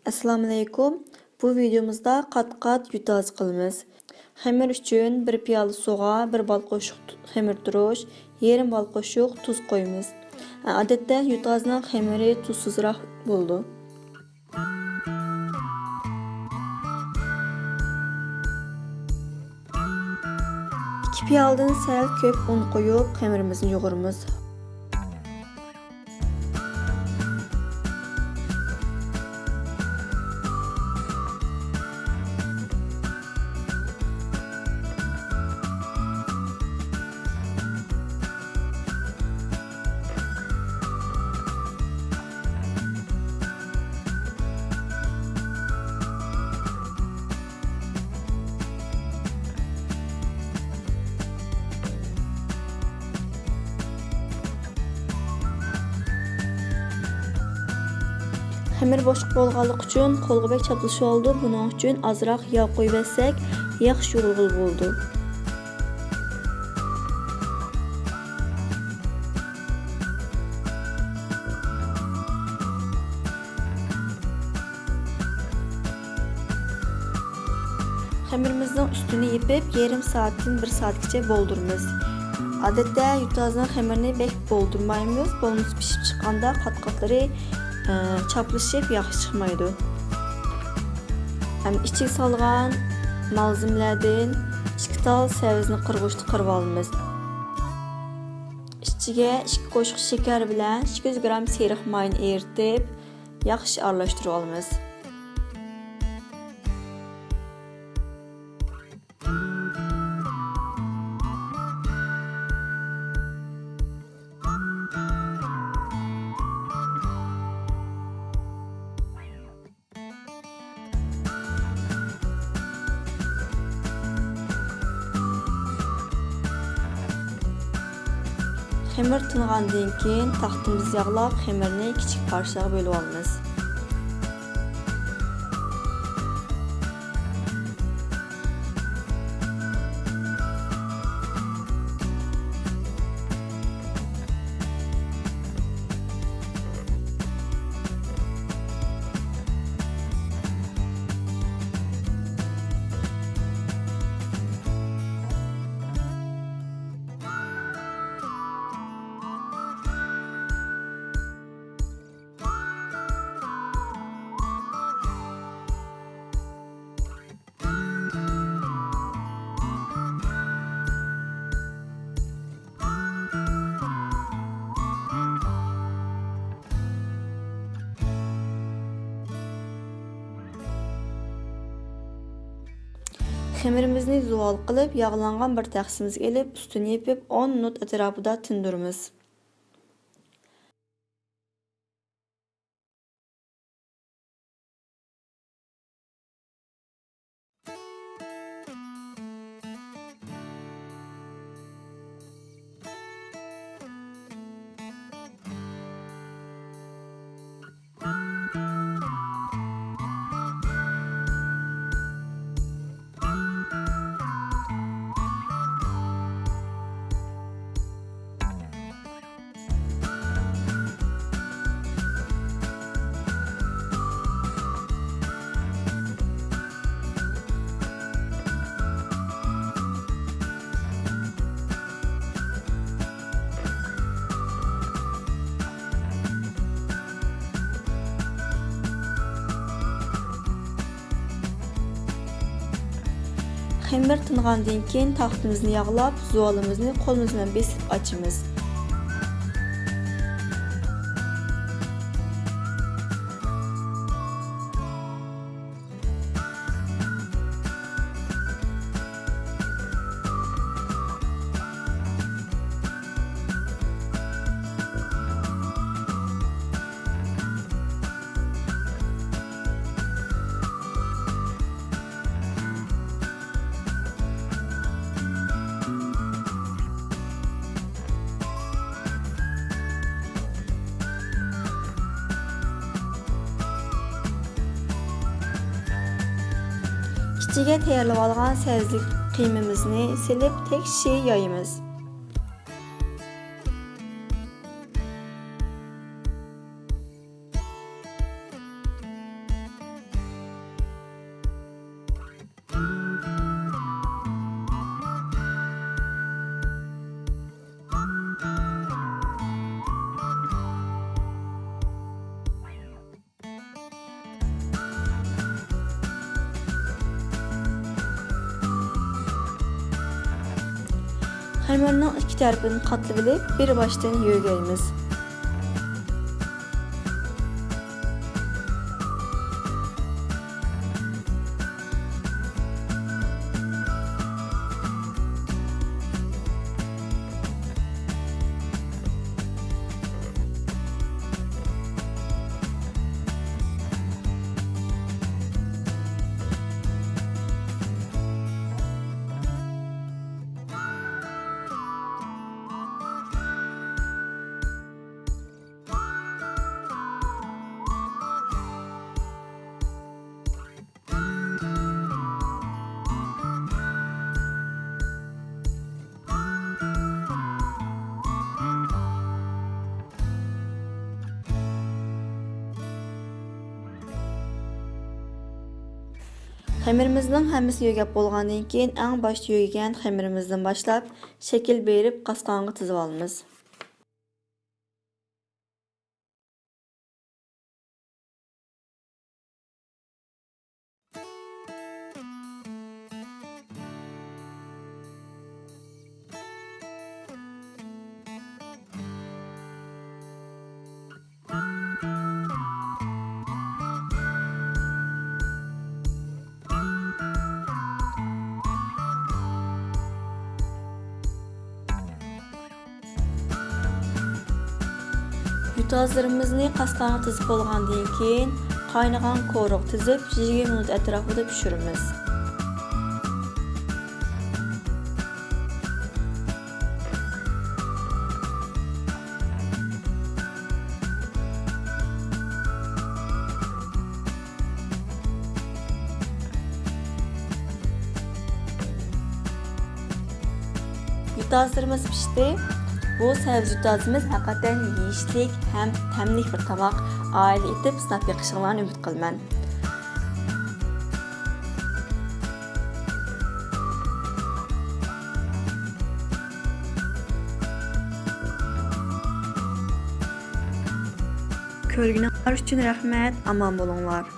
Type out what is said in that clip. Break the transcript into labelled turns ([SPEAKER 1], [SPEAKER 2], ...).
[SPEAKER 1] Assalamu alaykum. Bu videomuzda qat-qat yutaz qilamiz. Xamir uchun 1 piyola suvga 1 bal qo'shiq xamir turush, yarım bal qo'shiq tuz qo'yamiz. Odatda yutazning xamiri tuzsizroq bo'ldi. 2 piyoladan sal ko'p un qo'yib, xamirimizni yo'g'iramiz. Xamir boşluq bolğanlıq üçün qo'lga bek chapilishi oldu. Buning uchun azroq yog' qo'yib bersak, yaxshi yo'g'ilg'il bo'ldi. Xamirimizning ustini yepib, yarım saatdan 1 saatgacha bo'lduramiz. Odatda yutazning xamirini bek bo'ldurmaymiz. Bo'lmasa pishib chiqqanda qat-qatlari çapılışıp yaxşı çıxmaydı. İçi salğan malzemelerden 2 tal səvizni qırğıçlı qırıb alımız. İçiga 2 qoşuq şeker bilan 200 gram seriq mayni eritib, yaxşı aralashtirib alımız. Xamir tınğandan keyin taxtimizni yağlab, xamirni kichik parchaga bo'lib olamiz. Xamirimizni zuval qilib, yağlangan bir taxsimizga elib, ustini yepib 10 minut atrofida tindiramiz. Xamir tınğandan keyin taxtimizni yağlab, zuvalimizni qo'limiz bilan besib ochamiz. İçiga tayyorlab olgan səvizlik qiymimizni silib, tek şey yayımız. Xəmirinin iki tərəfini qatlı bilib, bir başdan yuyğaymiz. Xəmirimizin həmmisi yuyğab bolğandan keyin ən başda yuyğan xəmirimizdən başlap şəkil berib qasqanğa tizib almız. Yutazlarımızı qasqanğa tizib bolğandan keyin qaynagan qoruq tizib 20 minut ətrafında pişirimiz. Yutazlarımız pişdi. Bu səvzi yutazımız həqiqətən yeyişlik, həm təmlik bir tamaq ailə etib sınab yaxşılığını ümid qılman. Körgünüzlər üçün rəhmət, aman bolunlar.